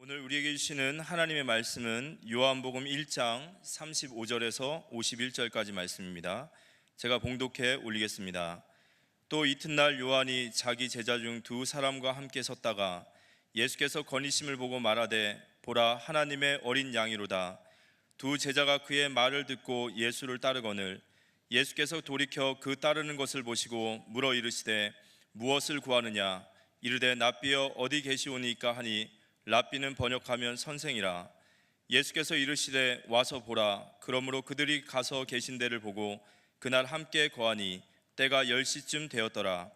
오늘 우리에게 주시는 하나님의 말씀은 요한복음 1장 35절에서 51절까지 말씀입니다. 제가 봉독해 올리겠습니다. 또 이튿날 요한이 자기 제자 중 두 사람과 함께 섰다가 예수께서 거니심을 보고 말하되 보라 하나님의 어린 양이로다. 두 제자가 그의 말을 듣고 예수를 따르거늘 예수께서 돌이켜 그 따르는 것을 보시고 물어 이르시되 무엇을 구하느냐. 이르되 랍비여 어디 계시오니까 하니 랍비는 번역하면 선생이라. 예수께서 이르시되 와서 보라. 그러므로 그들이 가서 계신 데를 보고 그날 함께 거하니 때가 10시쯤 되었더라.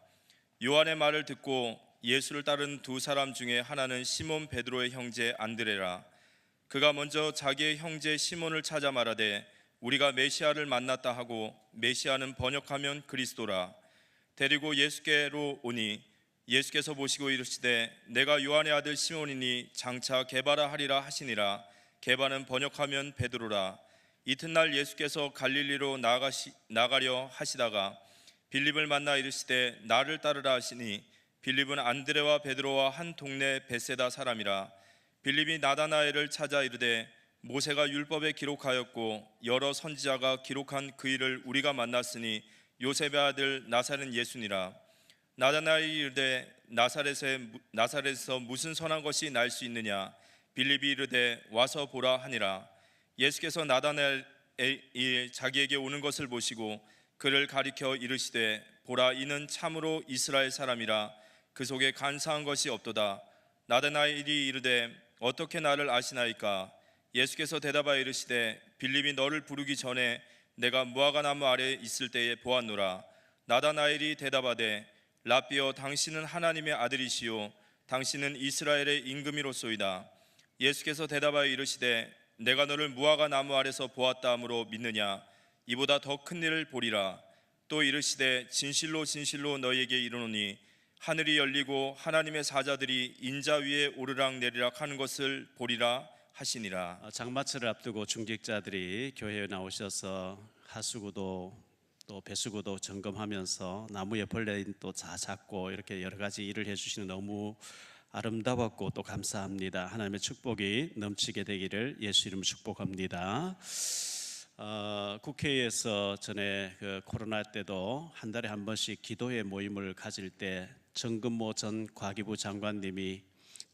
요한의 말을 듣고 예수를 따른 두 사람 중에 하나는 시몬 베드로의 형제 안드레라. 그가 먼저 자기의 형제 시몬을 찾아 말하되 우리가 메시아를 만났다 하고 메시아는 번역하면 그리스도라. 데리고 예수께로 오니 예수께서 보시고 이르시되 내가 요한의 아들 시몬이니 장차 게바라 하리라 하시니라. 게바는 번역하면 베드로라. 이튿날 예수께서 갈릴리로 나가려 하시다가 빌립을 만나 이르시되 나를 따르라 하시니 빌립은 안드레와 베드로와 한 동네 베세다 사람이라. 빌립이 나다나엘을 찾아 이르되 모세가 율법에 기록하였고 여러 선지자가 기록한 그 일을 우리가 만났으니 요셉의 아들 나사렛 예수니라. 나다나엘이 이르되 나사렛에서 무슨 선한 것이 날 수 있느냐. 빌립이 이르되 와서 보라 하니라. 예수께서 나다나엘이 자기에게 오는 것을 보시고 그를 가리켜 이르시되 보라 이는 참으로 이스라엘 사람이라. 그 속에 간사한 것이 없도다. 나다나엘이 이르되 어떻게 나를 아시나이까. 예수께서 대답하여 이르시되 빌립이 너를 부르기 전에 내가 무화과 나무 아래 있을 때에 보았노라. 나다나엘이 대답하되 랍비여 당신은 하나님의 아들이시요 당신은 이스라엘의 임금이로소이다. 예수께서 대답하여 이르시되 내가 너를 무화과 나무 아래서 보았다 함으로 믿느냐. 이보다 더 큰 일을 보리라. 또 이르시되 진실로 진실로 너희에게 이르노니 하늘이 열리고 하나님의 사자들이 인자 위에 오르락 내리락 하는 것을 보리라 하시니라. 장마철을 앞두고 중직자들이 교회에 나오셔서 하수구도 또 배수구도 점검하면서 나무에 벌레도 다 잡고 이렇게 여러 가지 일을 해주시는 너무 아름다웠고 또 감사합니다. 하나님의 축복이 넘치게 되기를 예수 이름으로 축복합니다. 국회에서 전에 코로나 때도 한 달에 한 번씩 기도회 모임을 가질 때 정근모 전 과기부 장관님이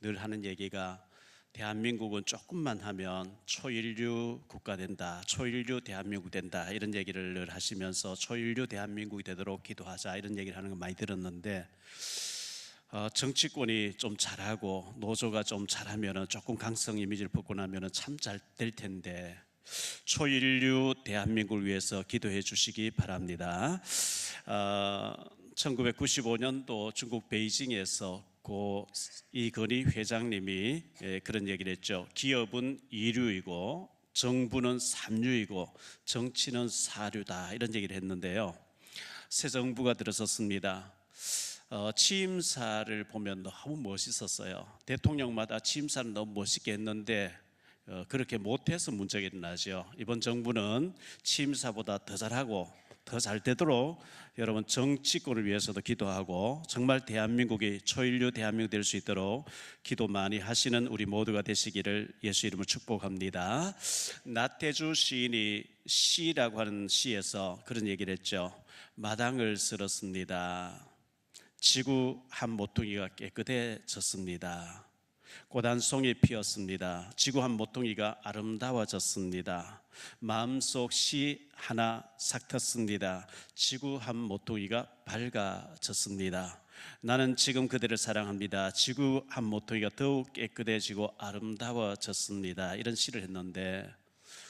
늘 하는 얘기가 대한민국은 조금만 하면 초인류 국가 된다, 초인류 대한민국 된다, 이런 얘기를 늘 하시면서 초인류 대한민국이 되도록 기도하자, 이런 얘기를 하는 거 많이 들었는데 정치권이 좀 잘하고 노조가 좀 잘하면 조금 강성 이미지를 벗고 나면 참 잘 될 텐데 초인류 대한민국을 위해서 기도해 주시기 바랍니다. 1995년도 중국 베이징에서 이건희 회장님이 그런 얘기를 했죠. 기업은 이류이고 정부는 삼류이고 정치는 사류다, 이런 얘기를 했는데요. 새 정부가 들어섰습니다. 취임사를 보면 너무 멋있었어요. 대통령마다 취임사는 너무 멋있게 했는데 그렇게 못해서 문제가 일어나죠. 이번 정부는 취임사보다 더 잘하고 더 잘 되도록 여러분 정치권을 위해서도 기도하고 정말 대한민국이 초인류 대한민국 될 수 있도록 기도 많이 하시는 우리 모두가 되시기를 예수 이름으로 축복합니다. 나태주 시인이 시라고 하는 시에서 그런 얘기를 했죠. 마당을 쓸었습니다. 지구 한 모퉁이가 깨끗해졌습니다. 꽃 한 송이 피었습니다. 지구 한 모퉁이가 아름다워졌습니다. 마음속 시 하나 싹 텄습니다. 지구 한 모퉁이가 밝아졌습니다. 나는 지금 그대를 사랑합니다. 지구 한 모퉁이가 더욱 깨끗해지고 아름다워졌습니다. 이런 시를 했는데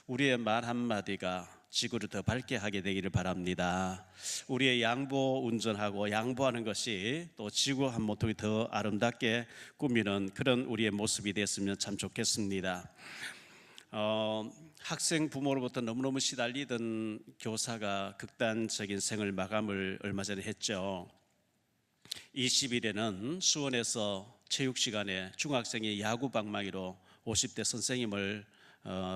우리의 말 한마디가 지구를 더 밝게 하게 되기를 바랍니다. 우리의 양보 운전하고 양보하는 것이 또 지구 한 모퉁이 더 아름답게 꾸미는 그런 우리의 모습이 됐으면 참 좋겠습니다. 학생 부모로부터 너무너무 시달리던 교사가 극단적인 생을 마감을 얼마 전에 했죠. 20일에는 수원에서 체육 시간에 중학생이 야구 방망이로 50대 선생님을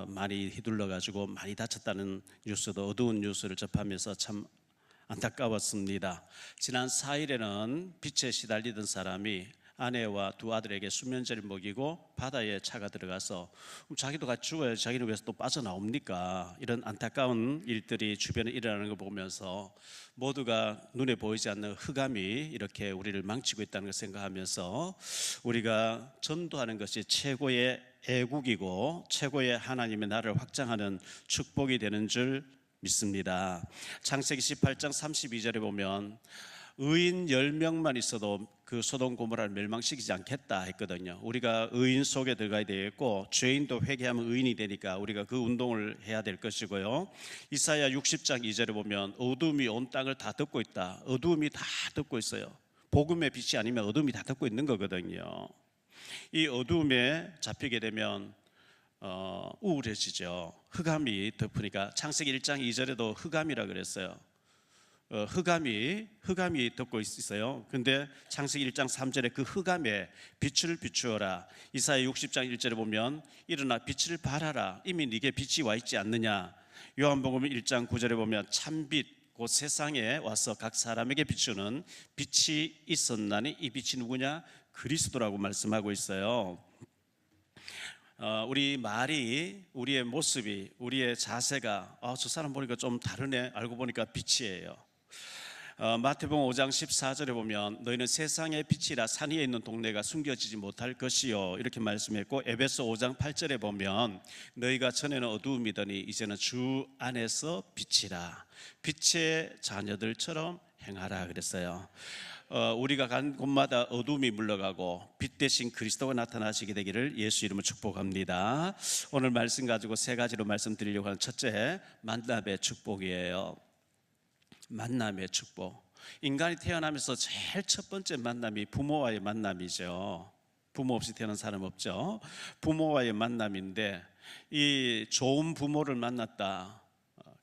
많이 휘둘러 가지고 많이 다쳤다는 뉴스도, 어두운 뉴스를 접하면서 참 안타까웠습니다. 지난 4일에는 빛에 시달리던 사람이 아내와 두 아들에게 수면제를 먹이고 바다에 차가 들어가서 그럼 자기도 같이 죽어야 자기를 위해서 또 빠져나옵니까? 이런 안타까운 일들이 주변에 일어나는 걸 보면서 모두가 눈에 보이지 않는 흑암이 이렇게 우리를 망치고 있다는 걸 생각하면서 우리가 전도하는 것이 최고의 애국이고 최고의 하나님의 나라를 확장하는 축복이 되는 줄 믿습니다. 창세기 18장 32절에 보면 의인 10명만 있어도 그 소돔 고모라를 멸망시키지 않겠다 했거든요. 우리가 의인 속에 들어가야 되겠고 죄인도 회개하면 의인이 되니까 우리가 그 운동을 해야 될 것이고요. 이사야 60장 2절에 보면 어둠이 온 땅을 다 덮고 있다. 어둠이 다 덮고 있어요. 복음의 빛이 아니면 어둠이 다 덮고 있는 거거든요. 이 어둠에 잡히게 되면 우울해지죠. 흑암이 덮으니까 창세기 1장 2절에도 흑암이라 그랬어요. 흑암이 덮고 있어요. 근데 창세기 1장 3절에 그 흑암에 빛을 비추어라. 이사야 60장 1절에 보면 일어나 빛을 발하라. 이미 네게 빛이 와 있지 않느냐. 요한복음 1장 9절에 보면 참빛 곧 세상에 와서 각 사람에게 비추는 빛이 있었나니 이 빛이 누구냐? 그리스도라고 말씀하고 있어요. 우리 말이, 우리의 모습이, 우리의 자세가 저 사람 보니까 좀 다르네. 알고 보니까 빛이에요. 마태복음 5장 14절에 보면 너희는 세상의 빛이라 산 위에 있는 동네가 숨겨지지 못할 것이요 이렇게 말씀했고, 에베소 5장 8절에 보면 너희가 전에는 어두움이더니 이제는 주 안에서 빛이라 빛의 자녀들처럼 행하라 그랬어요. 우리가 간 곳마다 어둠이 물러가고 빛 대신 그리스도가 나타나시게 되기를 예수 이름으로 축복합니다. 오늘 말씀 가지고 세 가지로 말씀드리려고 하는 첫째, 만남의 축복이에요. 만남의 축복. 인간이 태어나면서 제일 첫 번째 만남이 부모와의 만남이죠. 부모 없이 태어난 사람 없죠. 부모와의 만남인데 이 좋은 부모를 만났다.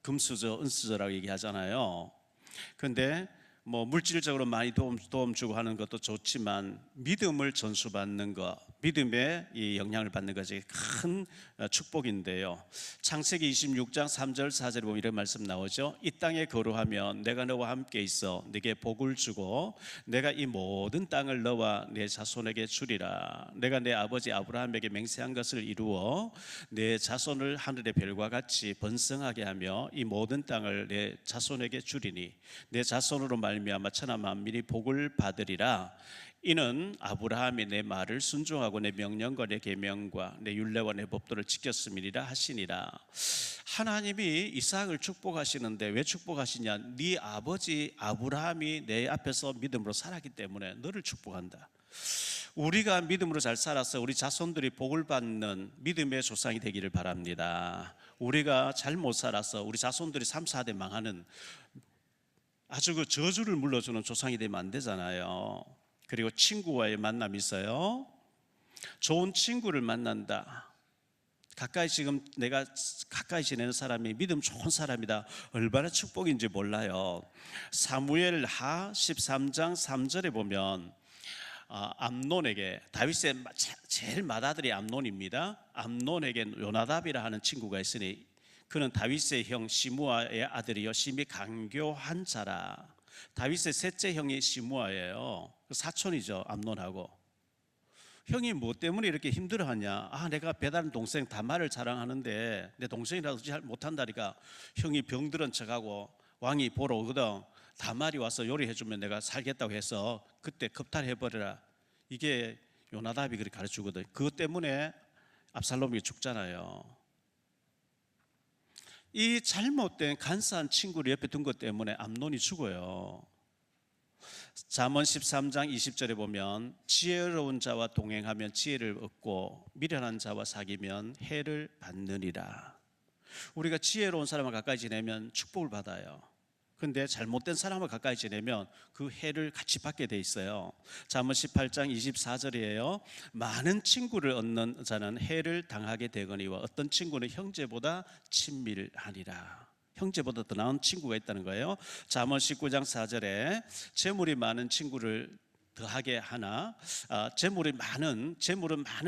금수저, 은수저라고 얘기하잖아요. 그런데 뭐 물질적으로 많이 도움 주고 하는 것도 좋지만 믿음을 전수받는 것, 믿음의 이 영향을 받는 것이 큰 축복인데요. 창세기 26장 3절 4절에 보면 이런 말씀 나오죠. 이 땅에 거류하면 내가 너와 함께 있어 네게 복을 주고 내가 이 모든 땅을 너와 내 자손에게 주리라. 내가 내 아버지 아브라함에게 맹세한 것을 이루어 내 자손을 하늘의 별과 같이 번성하게 하며 이 모든 땅을 내 자손에게 주리니 내 자손으로 말미암아 천하 만민이 복을 받으리라. 이는 아브라함이 내 말을 순종하고 내 명령과 내 계명과 내 율례와 내 법도를 지켰음이니라 하시니라. 하나님이 이삭을 축복하시는데 왜 축복하시냐? 네 아버지 아브라함이 내 앞에서 믿음으로 살았기 때문에 너를 축복한다. 우리가 믿음으로 잘 살아서 우리 자손들이 복을 받는 믿음의 조상이 되기를 바랍니다. 우리가 잘 못 살아서 우리 자손들이 3, 4대 망하는 아주 그 저주를 물러주는 조상이 되면 안 되잖아요. 그리고 친구와의 만남이 있어요. 좋은 친구를 만난다. 지금 내가 가까이 지내는 사람이 믿음 좋은 사람이다. 얼마나 축복인지 몰라요. 사무엘하 13장 3절에 보면 암논에게, 다윗의 제일 맏아들이 암논입니다. 암논에게 요나답이라 하는 친구가 있으니 그는 다윗의 형 시므아의 아들이요 심히 강교한 자라. 다윗의 셋째 형이 시므아예요. 사촌이죠. 암논하고. 형이 뭐 때문에 이렇게 힘들어하냐? 내가 배다른 동생 다말을 자랑하는데 내 동생이라도 잘 못한다니까 형이 병들은 척하고 왕이 보러 오거든. 다말이 와서 요리해주면 내가 살겠다고 해서 그때 겁탈해버려라. 이게 요나답이 그렇게 가르쳐주거든. 그것 때문에 압살롬이 죽잖아요. 이 잘못된 간사한 친구를 옆에 둔 것 때문에 암논이 죽어요. 잠언 13장 20절에 보면 지혜로운 자와 동행하면 지혜를 얻고 미련한 자와 사귀면 해를 받느니라. 우리가 지혜로운 사람과 가까이 지내면 축복을 받아요. 그런데 잘못된 사람과 가까이 지내면 그 해를 같이 받게 돼 있어요. 잠언 18장 24절이에요. 많은 친구를 얻는 자는 해를 당하게 되거니와 어떤 친구는 형제보다 친밀하니라. 형제보다 더 나은 친구가 있다는 거예요. 잠언 19장 4절에 재물이 많은 친구를 더하게 하나 재물은 많은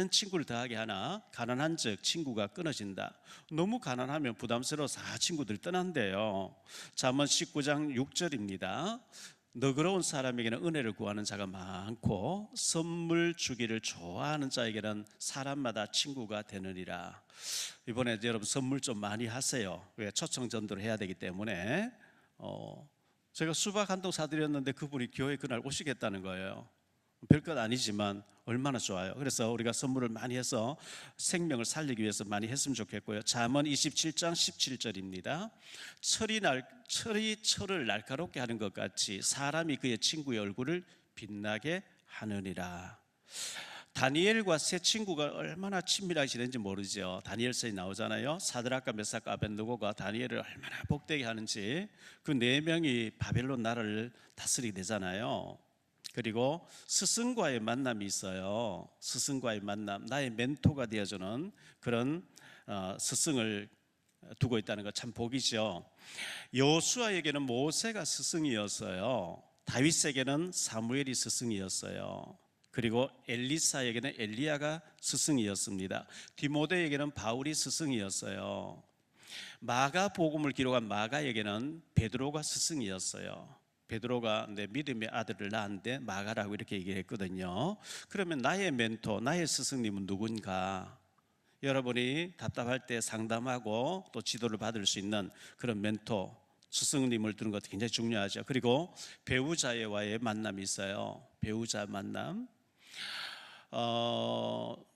친구를 더하게 하나 가난한즉 친구가 끊어진다. 너무 가난하면 부담스러워서 친구들 떠난대요. 잠언 19장 6절입니다. 너그러운 사람에게는 은혜를 구하는 자가 많고 선물 주기를 좋아하는 자에게는 사람마다 친구가 되느니라. 이번에 여러분 선물 좀 많이 하세요. 왜? 초청 전도를 해야 되기 때문에. 제가 수박 한 통 사드렸는데 그분이 교회 그날 오시겠다는 거예요. 별것 아니지만 얼마나 좋아요. 그래서 우리가 선물을 많이 해서 생명을 살리기 위해서 많이 했으면 좋겠고요. 잠언 27장 17절입니다. 철이 철을 날카롭게 하는 것 같이 사람이 그의 친구의 얼굴을 빛나게 하느니라. 다니엘과 세 친구가 얼마나 친밀하게 지낸지 모르죠. 다니엘서에 나오잖아요. 사드락과 메삭과 아벳느고가 다니엘을 얼마나 복되게 하는지. 그 네 명이 바벨론 나라를 다스리게 되잖아요. 그리고 스승과의 만남이 있어요. 스승과의 만남, 나의 멘토가 되어주는 그런 스승을 두고 있다는 것 참 복이죠. 여호수아에게는 모세가 스승이었어요. 다윗에게는 사무엘이 스승이었어요. 그리고 엘리사에게는 엘리야가 스승이었습니다. 디모데에게는 바울이 스승이었어요. 마가복음을 기록한 마가에게는 베드로가 스승이었어요. 베드로가 내 믿음의 아들을 낳았는데 마가라고 이렇게 얘기했거든요. 그러면 나의 멘토, 나의 스승님은 누군가? 여러분이 답답할 때 상담하고 또 지도를 받을 수 있는 그런 멘토, 스승님을 두는 것도 굉장히 중요하죠. 그리고 배우자와의 만남이 있어요. 배우자 만남.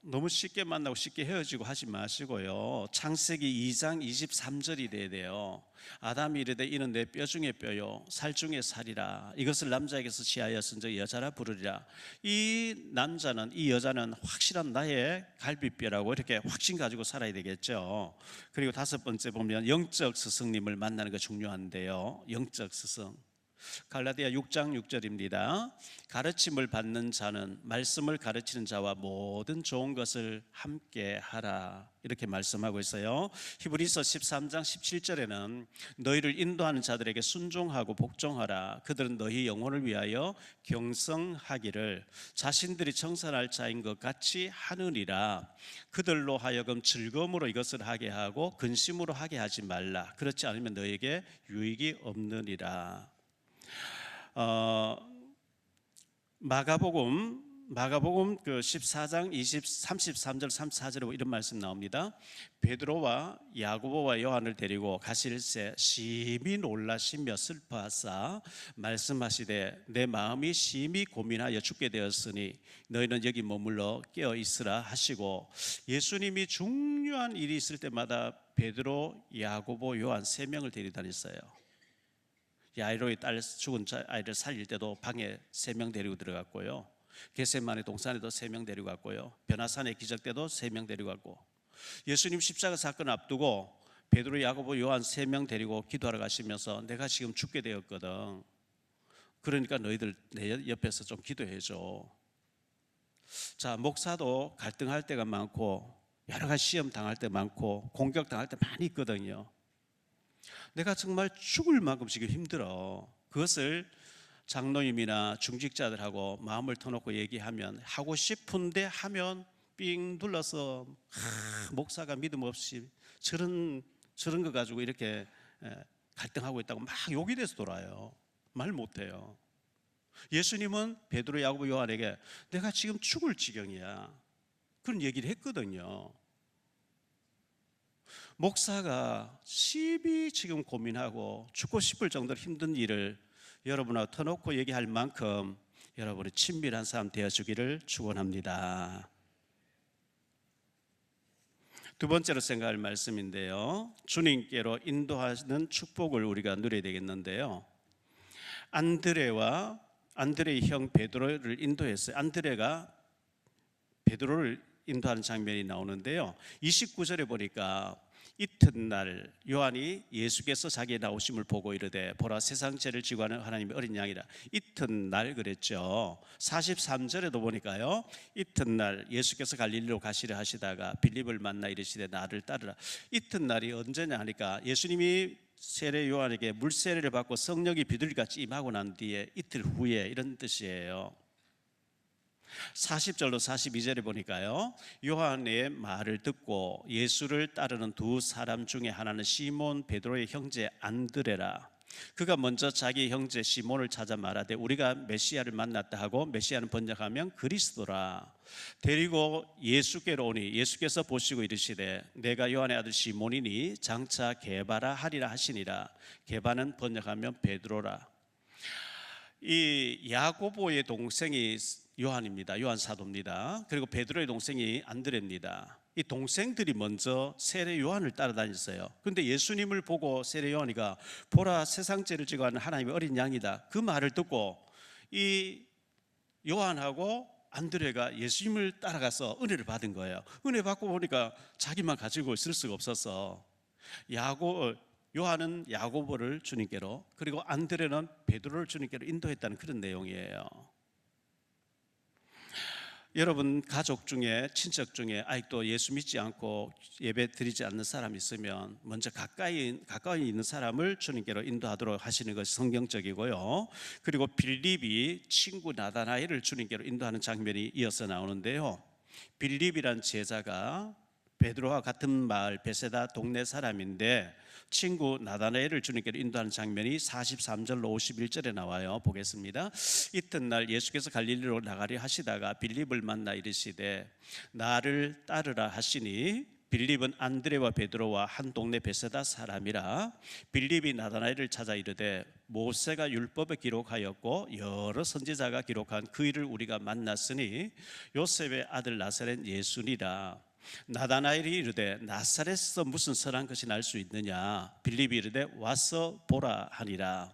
너무 쉽게 만나고 쉽게 헤어지고 하지 마시고요. 창세기 2장 23절이 돼야 돼요. 아담이 이르되 이는 내 뼈 중에 뼈요 살 중에 살이라. 이것을 남자에게서 취하였은즉 여자라 부르리라. 이 남자는, 이 여자는 확실한 나의 갈비뼈라고 이렇게 확신 가지고 살아야 되겠죠. 그리고 다섯 번째 보면 영적 스승님을 만나는 거 중요한데요. 영적 스승. 갈라디아 6장 6절입니다. 가르침을 받는 자는 말씀을 가르치는 자와 모든 좋은 것을 함께 하라. 이렇게 말씀하고 있어요. 히브리서 13장 17절에는 너희를 인도하는 자들에게 순종하고 복종하라. 그들은 너희 영혼을 위하여 경성하기를 자신들이 청산할 자인 것 같이 하느니라. 그들로 하여금 즐거움으로 이것을 하게 하고 근심으로 하게 하지 말라. 그렇지 않으면 너희에게 유익이 없느니라. 마가복음 그 14장 33절 34절에 이런 말씀 나옵니다. 베드로와 야고보와 요한을 데리고 가실새 심히 놀라시며 슬퍼하사 말씀하시되 내 마음이 심히 고민하여 죽게 되었으니 너희는 여기 머물러 깨어 있으라 하시고, 예수님이 중요한 일이 있을 때마다 베드로, 야고보, 요한 세 명을 데리고 다녔어요. 야이로의 딸 죽은 아이를 살릴 때도 방에 3명 데리고 들어갔고요. 겟세마네 동산에도 3명 데리고 갔고요. 변화산의 기적 때도 3명 데리고 갔고, 예수님 십자가 사건 앞두고 베드로, 야고보, 요한 3명 데리고 기도하러 가시면서 내가 지금 죽게 되었거든. 그러니까 너희들 내 옆에서 좀 기도해 줘. 자, 목사도 갈등할 때가 많고 여러 가지 시험 당할 때 많고 공격 당할 때 많이 있거든요. 내가 정말 죽을 만큼 지금 힘들어. 그것을 장로님이나 중직자들하고 마음을 터놓고 얘기하면, 하고 싶은데 하면 삥 둘러서 목사가 믿음 없이 저런 거 가지고 이렇게 갈등하고 있다고 막 욕이 돼서 돌아요. 말 못해요. 예수님은 베드로, 야고보, 요한에게 내가 지금 죽을 지경이야, 그런 얘기를 했거든요. 목사가 심히 지금 고민하고 죽고 싶을 정도로 힘든 일을 여러분하고 터놓고 얘기할 만큼 여러분이 친밀한 사람 되어주기를 축원합니다. 두 번째로 생각할 말씀인데요, 주님께로 인도하는 축복을 우리가 누려야 되겠는데요, 안드레의 형 베드로를 인도했어요. 안드레가 베드로를 인도하는 장면이 나오는데요, 29절에 보니까 이튿날 요한이 예수께서 자기의 나오심을 보고 이르되 보라 세상 죄를 지고 하는 하나님의 어린 양이라. 이튿날 그랬죠. 43절에도 보니까요, 이튿날 예수께서 갈릴리로 가시려 하시다가 빌립을 만나 이르시되 나를 따르라. 이튿날이 언제냐 하니까 예수님이 세례 요한에게 물세례를 받고 성령이 비둘기같이 임하고 난 뒤에 이틀 후에, 이런 뜻이에요. 40절로 42절에 보니까요, 요한의 말을 듣고 예수를 따르는 두 사람 중에 하나는 시몬 베드로의 형제 안드레라. 그가 먼저 자기 형제 시몬을 찾아 말하되 우리가 메시아를 만났다 하고, 메시아는 번역하면 그리스도라. 데리고 예수께로 오니 예수께서 보시고 이르시되 내가 요한의 아들 시몬이니 장차 게바라 하리라 하시니라. 게바는 번역하면 베드로라. 이 야고보의 동생이 요한입니다. 요한 사도입니다. 그리고 베드로의 동생이 안드레입니다. 이 동생들이 먼저 세례 요한을 따라다녔어요. 그런데 예수님을 보고 세례 요한이가 보라, 세상 죄를 지고 하는 하나님의 어린 양이다, 그 말을 듣고 이 요한하고 안드레가 예수님을 따라가서 은혜를 받은 거예요. 은혜 받고 보니까 자기만 가지고 있을 수가 없어서 요한은 야고보를 주님께로, 그리고 안드레는 베드로를 주님께로 인도했다는 그런 내용이에요. 여러분 가족 중에, 친척 중에 아직도 예수 믿지 않고 예배 드리지 않는 사람이 있으면 먼저 가까이 있는 사람을 주님께로 인도하도록 하시는 것이 성경적이고요. 그리고 빌립이 친구 나다나엘을 주님께로 인도하는 장면이 이어서 나오는데요. 빌립이란 제자가 베드로와 같은 마을 베세다 동네 사람인데 친구 나다나엘을 주님께로 인도하는 장면이 43절로 51절에 나와요. 보겠습니다. 이튿날 예수께서 갈릴리로 나가려 하시다가 빌립을 만나 이르시되 나를 따르라 하시니, 빌립은 안드레와 베드로와 한 동네 베세다 사람이라. 빌립이 나다나엘을 찾아 이르되 모세가 율법에 기록하였고 여러 선지자가 기록한 그 일을 우리가 만났으니 요셉의 아들 나사렛 예수니라. 나다나엘이 이르되 나사렛에서 무슨 선한 것이 날 수 있느냐. 빌립이 이르되 와서 보라 하니라.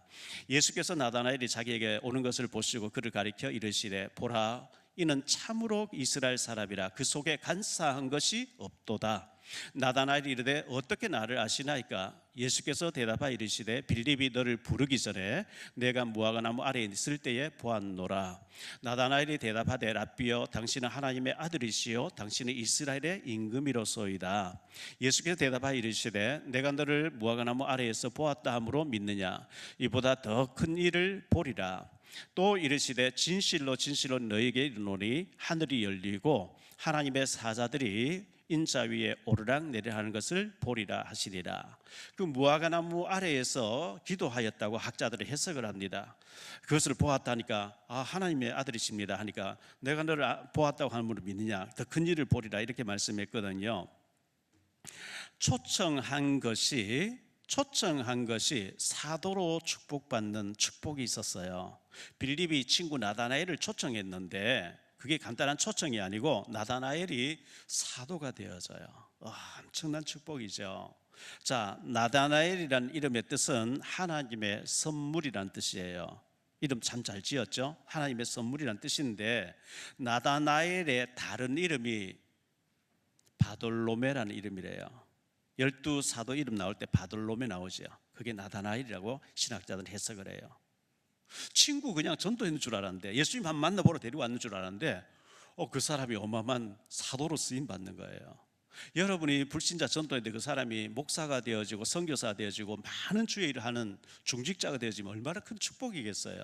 예수께서 나다나엘이 자기에게 오는 것을 보시고 그를 가리켜 이르시되 보라, 이는 참으로 이스라엘 사람이라 그 속에 간사한 것이 없도다. 나다나엘이 이르되 어떻게 나를 아시나이까. 예수께서 대답하여 이르시되 빌립이 너를 부르기 전에 내가 무화과나무 아래에 있을 때에 보았노라. 나다나엘이 대답하되 랍비여, 당신은 하나님의 아들이시요 당신은 이스라엘의 임금이로소이다. 예수께서 대답하여 이르시되 내가 너를 무화과나무 아래에서 보았다 함으로 믿느냐. 이보다 더 큰 일을 보리라. 또 이르시되 진실로 진실로 너희에게 이르노니 하늘이 열리고 하나님의 사자들이 인자 위에 오르락내리락 하는 것을 보리라 하시리라. 그 무화과나무 아래에서 기도하였다고 학자들이 해석을 합니다. 그것을 보았다니까 하나님의 아들이십니다 하니까 내가 너를 보았다고 하므로 믿느냐, 더 큰 일을 보리라, 이렇게 말씀했거든요. 초청한 것이 사도로 축복받는 축복이 있었어요. 빌립이 친구 나다나엘을 초청했는데 그게 간단한 초청이 아니고 나다나엘이 사도가 되어져요. 엄청난 축복이죠. 자, 나다나엘이라는 이름의 뜻은 하나님의 선물이란 뜻이에요. 이름 참 잘 지었죠. 하나님의 선물이란 뜻인데 나다나엘의 다른 이름이 바돌로메라는 이름이래요. 12사도 이름 나올 때 바돌로메 나오죠. 그게 나다나엘이라고 신학자들은 해석을 해요. 친구 그냥 전도했는 줄 알았는데, 예수님 한번 만나보러 데리고 왔는 줄 알았는데 그 사람이 어마어마한 사도로 쓰임 받는 거예요. 여러분이 불신자 전도했는데 그 사람이 목사가 되어지고 선교사가 되어지고 많은 주의 일을 하는 중직자가 되어지면 얼마나 큰 축복이겠어요.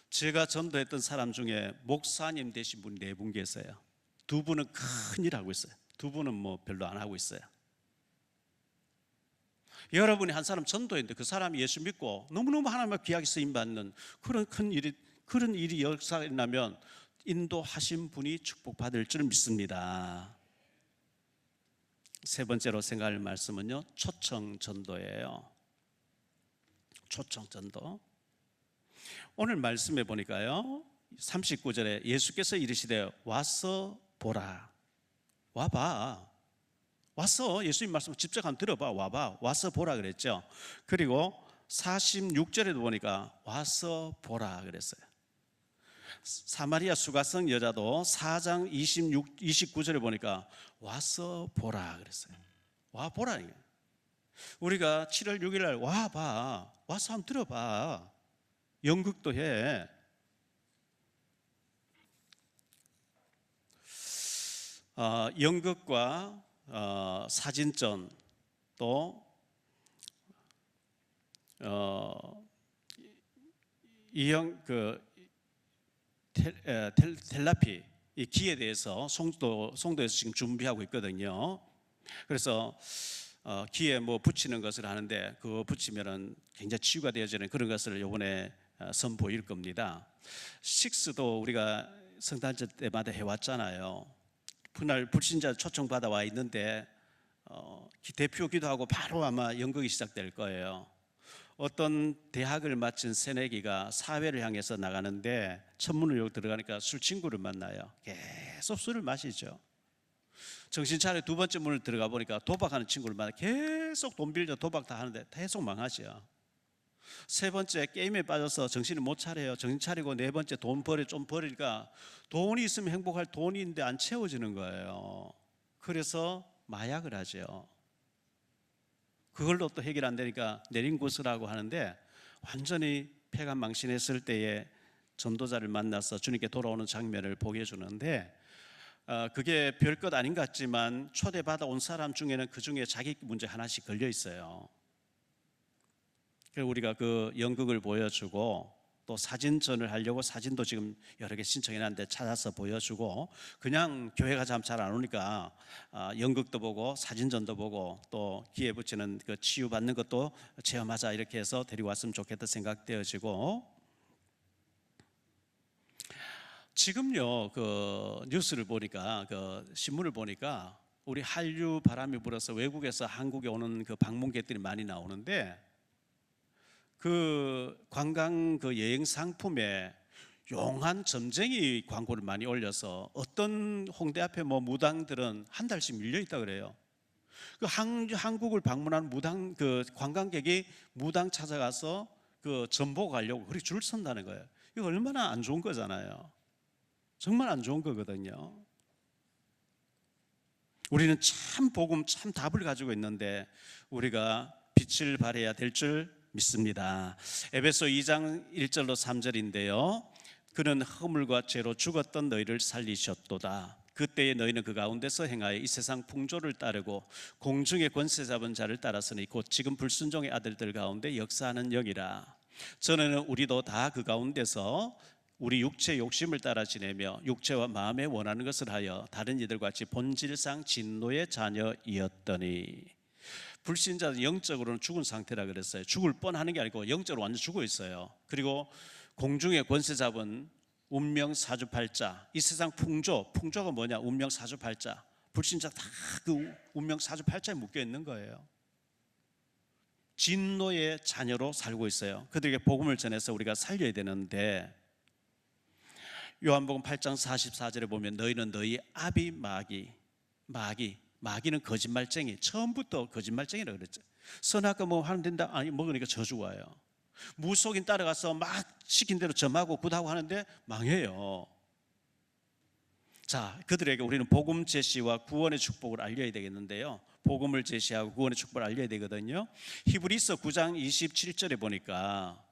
제가 전도했던 사람 중에 목사님 되신 분이 4분 계세요. 2분은 큰 일 하고 있어요. 2분은 뭐 별로 안 하고 있어요. 여러분이 한 사람 전도했는데 그 사람이 예수 믿고 너무너무 하나님의 귀하게 쓰임받는 그런 일이 역사가 나면 인도하신 분이 축복받을 줄 믿습니다. 세 번째로 생각할 말씀은요, 초청 전도예요. 초청 전도. 오늘 말씀해 보니까요, 39절에 예수께서 이르시되 와서 보라. 와봐. 와서 예수님 말씀 직접 한번 들어봐. 와봐. 와서 보라 그랬죠. 그리고 46절에도 보니까 와서 보라 그랬어요. 사마리아 수가성 여자도 4장 29절에 보니까 와서 보라 그랬어요. 와 보라. 우리가 7월 6일 날 와봐. 와서 한번 들어봐. 연극도 해. 연극과 사진전 또 텔라피 이 기에 대해서 송도에서 지금 준비하고 있거든요. 그래서 귀에 뭐 붙이는 것을 하는데 그거 붙이면은 굉장히 치유가 되어지는 그런 것을 이번에 선보일 겁니다. 식스도 우리가 성탄절 때마다 해왔잖아요. 그날 불신자 초청 받아 와 있는데 대표 기도하고 바로 아마 연극이 시작될 거예요. 어떤 대학을 마친 새내기가 사회를 향해서 나가는데 천문을 열고 들어가니까 술 친구를 만나요. 계속 술을 마시죠. 정신 차려 두 번째 문을 들어가 보니까 도박하는 친구를 만나 계속 돈 빌려 도박 다 하는데 계속 망하죠. 세 번째 게임에 빠져서 정신을 못 차려요. 정신 차리고 네 번째 돈 좀 버리니까 돈이 있으면 행복할 돈이 있는데 안 채워지는 거예요. 그래서 마약을 하죠. 그걸로 또 해결 안 되니까 내린구슬하고 하는데 완전히 폐가 망신했을 때에 전도자를 만나서 주님께 돌아오는 장면을 보게 해주는데 그게 별것 아닌 것 같지만 초대받아 온 사람 중에는 그 중에 자기 문제 하나씩 걸려 있어요. 그래서 우리가 그 연극을 보여주고 또 사진전을 하려고 사진도 지금 여러 개 신청해놨는데 찾아서 보여주고 그냥 교회 가서 잘 안 오니까 연극도 보고 사진전도 보고 또 귀에 붙이는 그 치유받는 것도 체험하자 이렇게 해서 데리고 왔으면 좋겠다 생각되어지고 지금요 그 뉴스를 보니까 그 신문을 보니까 우리 한류 바람이 불어서 외국에서 한국에 오는 그 방문객들이 많이 나오는데 그 관광 그 여행 상품에 용한 점쟁이 광고를 많이 올려서 어떤 홍대 앞에 뭐 무당들은 한 달씩 밀려 있다 그래요. 그 한국을 방문한 무당 그 관광객이 무당 찾아가서 그 전보 가려고 그렇게 줄 선다는 거예요. 이거 얼마나 안 좋은 거잖아요. 정말 안 좋은 거거든요. 우리는 참 복음 참 답을 가지고 있는데 우리가 빛을 발해야 될 줄 믿습니다. 에베소 2장 1절로 3절인데요. 그는 허물과 죄로 죽었던 너희를 살리셨도다. 그때에 너희는 그 가운데서 행하여 이 세상 풍조를 따르고 공중의 권세 잡은 자를 따랐으니 곧 지금 불순종의 아들들 가운데 역사하는 영이라. 전에는 우리도 다 그 가운데서 우리 육체의 욕심을 따라 지내며 육체와 마음에 원하는 것을 하여 다른 이들과 같이 본질상 진노의 자녀이었더니 불신자는 영적으로는 죽은 상태라 그랬어요. 죽을 뻔하는 게 아니고 영적으로 완전 죽어 있어요. 그리고 공중의 권세 잡은 운명 사주팔자, 이 세상 풍조가 뭐냐? 운명 사주팔자. 불신자 다 그 운명 사주팔자에 묶여 있는 거예요. 진노의 자녀로 살고 있어요. 그들에게 복음을 전해서 우리가 살려야 되는데 요한복음 8장 44절에 보면 너희는 너희 아비 마귀는 거짓말쟁이. 처음부터 거짓말쟁이라 그랬죠. 선악과 뭐 하면 된다. 아니 먹으니까 저주 와요. 무속인 따라가서 막 시킨 대로 점하고 굿하고 하는데 망해요. 자, 그들에게 우리는 복음 제시와 구원의 축복을 알려야 되겠는데요. 복음을 제시하고 구원의 축복을 알려야 되거든요. 히브리서 9장 27절에 보니까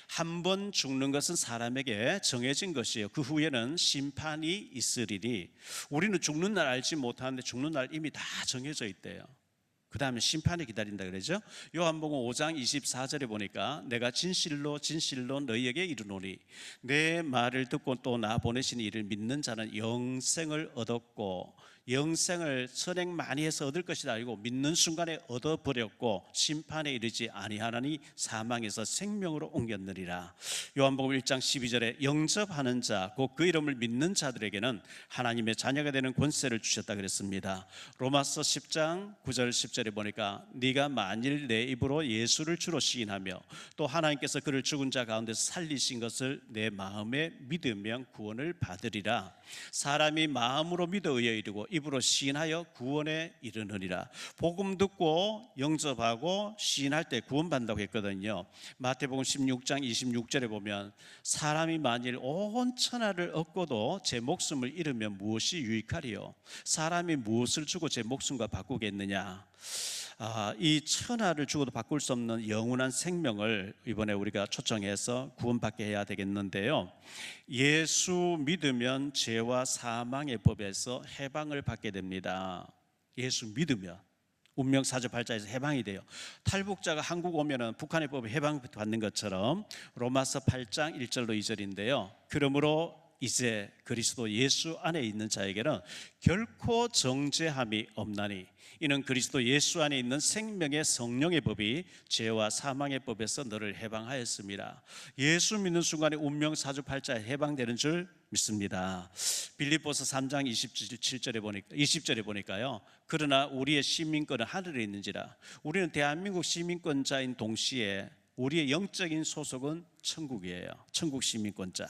한 번 죽는 것은 사람에게 정해진 것이에요. 그 후에는 심판이 있으리니 우리는 죽는 날 알지 못하는데 죽는 날 이미 다 정해져 있대요. 그 다음에 심판이 기다린다 그러죠. 요한복음 5장 24절에 보니까 내가 진실로 너희에게 이르노니 내 말을 듣고 또 나 보내신 이를 믿는 자는 영생을 얻었고 영생을 선행 많이 해서 얻을 것이다 알고 믿는 순간에 얻어버렸고 심판에 이르지 아니하나니 사망에서 생명으로 옮겼느니라. 요한복음 1장 12절에 영접하는 자 곧 그 이름을 믿는 자들에게는 하나님의 자녀가 되는 권세를 주셨다 그랬습니다. 로마서 10장 9절 10절에 보니까 네가 만일 내 입으로 예수를 주로 시인하며 또 하나님께서 그를 죽은 자 가운데서 살리신 것을 내 마음에 믿으면 구원을 받으리라. 사람이 마음으로 믿어 의에 이르고 입으로 시인하여 구원에 이르느니라. 복음 듣고 영접하고 시인할 때 구원받는다고 했거든요. 마태복음 16장 26절에 보면 사람이 만일 온 천하를 얻고도 제 목숨을 잃으면 무엇이 유익하리요? 사람이 무엇을 주고 제 목숨과 바꾸겠느냐? 이 천하를 주고도 바꿀 수 없는 영원한 생명을 이번에 우리가 초청해서 구원받게 해야 되겠는데요. 예수 믿으면 죄와 사망의 법에서 해방을 받게 됩니다. 예수 믿으면 운명 사주팔자에서 해방이 돼요. 탈북자가 한국 오면은 북한의 법에 해방받는 것처럼 로마서 8장 1절로 2절인데요. 그러므로 이제 그리스도 예수 안에 있는 자에게는 결코 정죄함이 없나니 이는 그리스도 예수 안에 있는 생명의 성령의 법이 죄와 사망의 법에서 너를 해방하였습니다. 예수 믿는 순간에 운명 사주팔자에 해방되는 줄 믿습니다. 빌립보서 3장 20절에 보니까요. 그러나 우리의 시민권은 하늘에 있는지라. 우리는 대한민국 시민권자인 동시에 우리의 영적인 소속은 천국이에요. 천국 시민권자.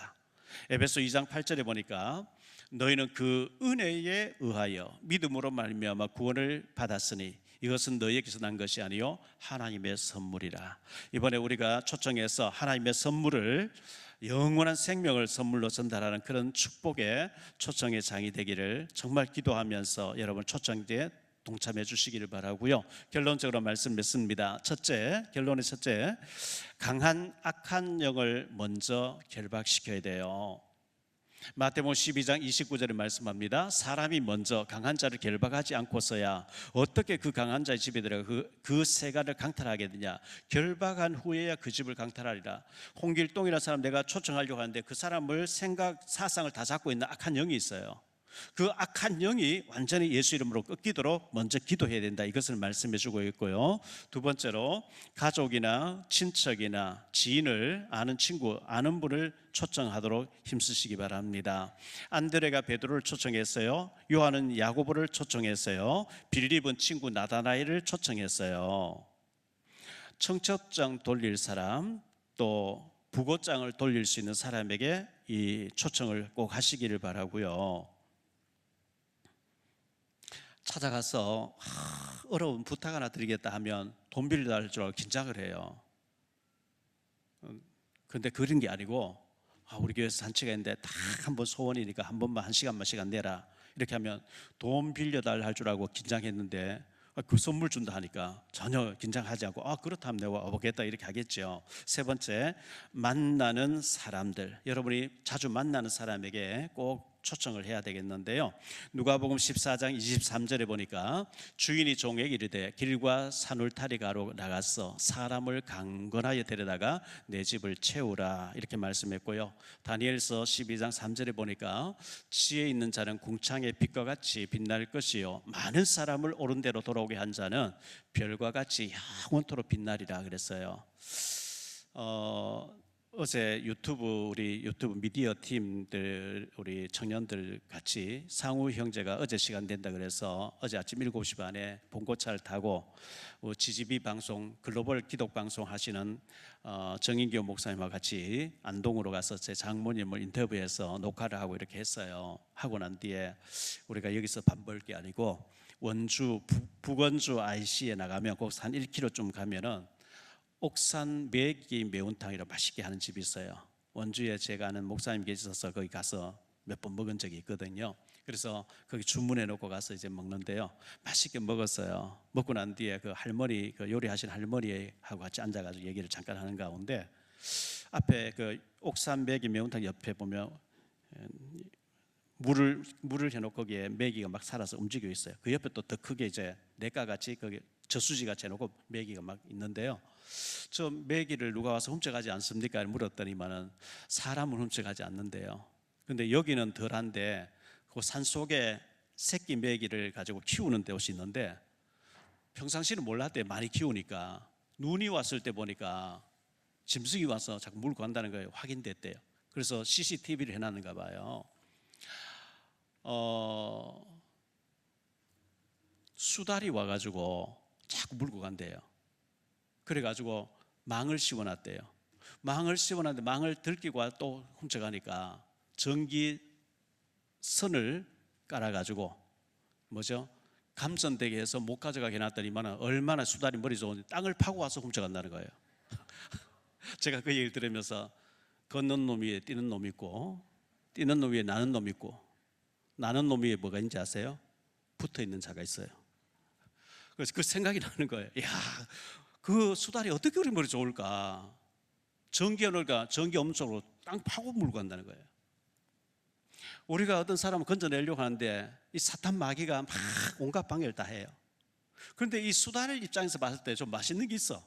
에베소 2장 8절에 보니까 너희는 그 은혜에 의하여 믿음으로 말미암아 구원을 받았으니 이것은 너희에게서 난 것이 아니요 하나님의 선물이라. 이번에 우리가 초청해서 하나님의 선물을 영원한 생명을 선물로 전달하는 그런 축복의 초청의 장이 되기를 정말 기도하면서 여러분 초청대에 동참해 주시기를 바라고요. 결론적으로 말씀 맺습니다. 결론의 첫째, 강한 악한 영을 먼저 결박시켜야 돼요. 마태복음 12장 29절에 말씀합니다. 사람이 먼저 강한 자를 결박하지 않고서야 어떻게 그 강한 자의 집에 들어가 그 세간을 강탈하겠느냐. 결박한 후에야 그 집을 강탈하리라. 홍길동이라는 사람 내가 초청하려고 하는데 그 사람을 사상을 다 잡고 있는 악한 영이 있어요. 그 악한 영이 완전히 예수 이름으로 꺾이도록 먼저 기도해야 된다. 이것을 말씀해 주고 있고요. 두 번째로 가족이나 친척이나 지인을 아는 친구, 아는 분을 초청하도록 힘쓰시기 바랍니다. 안드레가 베드로를 초청했어요. 요한은 야고보를 초청했어요. 빌립은 친구 나다나엘을 초청했어요. 청첩장 돌릴 사람, 또 부고장을 돌릴 수 있는 사람에게 이 초청을 꼭 하시기를 바라고요. 찾아가서 어려운 부탁 하나 드리겠다 하면 돈 빌려달라는 줄 알고 긴장을 해요. 그런데 그런 게 아니고 우리 교회에서 잔치가 있는데 딱 한 번 소원이니까 한 번만 한 시간 내라 이렇게 하면 돈 빌려달라 할 줄 알고 긴장했는데 그 선물 준다 하니까 전혀 긴장하지 않고 그렇다면 내가 와보겠다 이렇게 하겠죠. 세 번째, 만나는 사람들, 여러분이 자주 만나는 사람에게 꼭 초청을 해야 되겠는데요. 누가복음 14장 23절에 보니까 주인이 종에게 이르되 길과 산울타리 가로 나가서 사람을 강건하여 데려다가 내 집을 채우라 이렇게 말씀했고요. 다니엘서 12장 3절에 보니까 지혜 있는 자는 궁창의 빛과 같이 빛날 것이요 많은 사람을 옳은 대로 돌아오게 한 자는 별과 같이 영원토록 빛나리라 그랬어요. 어제 우리 유튜브 미디어 팀들 우리 청년들 같이 상우 형제가 어제 시간 된다 그래서 어제 아침 7시 반에 봉고차를 타고 GGB 방송 글로벌 기독 방송 하시는 정인교 목사님과 같이 안동으로 가서 제 장모님을 인터뷰해서 녹화를 하고 이렇게 했어요. 하고 난 뒤에 우리가 여기서 밥 먹을 게 아니고 원주 북원주 IC에 나가면 거기서 한 1km쯤 가면은 옥산 매기 매운탕이라 맛있게 하는 집이 있어요. 원주에 제가 아는 목사님 계셔서 거기 가서 몇 번 먹은 적이 있거든요. 그래서 거기 주문해 놓고 가서 이제 먹는데요. 맛있게 먹었어요. 먹고 난 뒤에 그 할머니, 그 요리하신 할머니하고 같이 앉아가지고 얘기를 잠깐 하는 가운데 앞에 그 옥산 매기 매운탕 옆에 보면 물을 해놓고 거기에 매기가 막 살아서 움직여 있어요. 그 옆에 또 더 크게 이제 내과 같이 거기 저수지 같이 해놓고 매기가 막 있는데요. 저 매기를 누가 와서 훔쳐가지 않습니까? 물었더니만은 사람은 훔쳐가지 않는데요. 근데 여기는 덜한데 그 산 속에 새끼 매기를 가지고 키우는 곳이 있는데 평상시는 몰랐대요. 많이 키우니까 눈이 왔을 때 보니까 짐승이 와서 자꾸 물고 간다는 거예요. 확인됐대요. 그래서 CCTV를 해놨는가 봐요. 수달이 와가지고 자꾸 물고 간대요. 그래가지고 망을 씌워놨대요. 망을 씌워놨는데 망을 들키고 또 훔쳐가니까 전기선을 깔아가지고 감전되게 해서 못 가져가게 해놨더니만 얼마나 수달이 머리 좋은지 땅을 파고 와서 훔쳐간다는 거예요. 제가 그 얘기를 들으면서 걷는 놈 위에 뛰는 놈 있고 뛰는 놈 위에 나는 놈 있고 나는 놈 위에 뭐가 있는지 아세요? 붙어있는 자가 있어요. 그래서 그 생각이 나는 거예요. 그 수달이 어떻게 우리 머리 좋을까? 전기 오늘까 전기 엄청으로 땅 파고 물고 간다는 거예요. 우리가 어떤 사람을 건져내려고 하는데 이 사탄 마귀가 막 온갖 방해를 다 해요. 그런데 이 수달 입장에서 봤을 때 좀 맛있는 게 있어.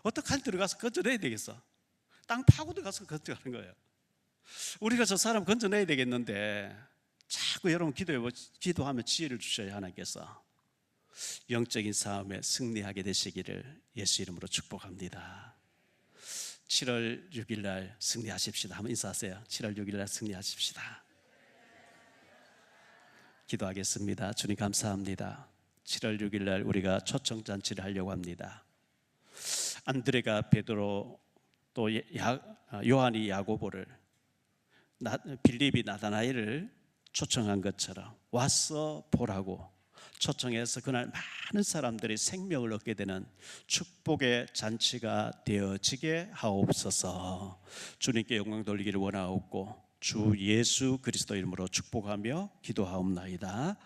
어떡하니 들어가서 건져내야 되겠어. 땅 파고 들어가서 건져가는 거예요. 우리가 저 사람 건져내야 되겠는데 자꾸 여러분 기도하면 지혜를 주셔야 하나님께서 영적인 싸움에 승리하게 되시기를 예수 이름으로 축복합니다. 7월 6일 날 승리하십시다. 한번 인사하세요. 7월 6일 날 승리하십시다. 기도하겠습니다. 주님 감사합니다. 7월 6일 날 우리가 초청잔치를 하려고 합니다. 안드레가 베드로, 또 요한이 야고보를, 빌립이 나다나엘을 초청한 것처럼 와서 보라고 초청해서 그날 많은 사람들이 생명을 얻게 되는 축복의 잔치가 되어지게 하옵소서. 주님께 영광 돌리기를 원하옵고 주 예수 그리스도 이름으로 축복하며 기도하옵나이다.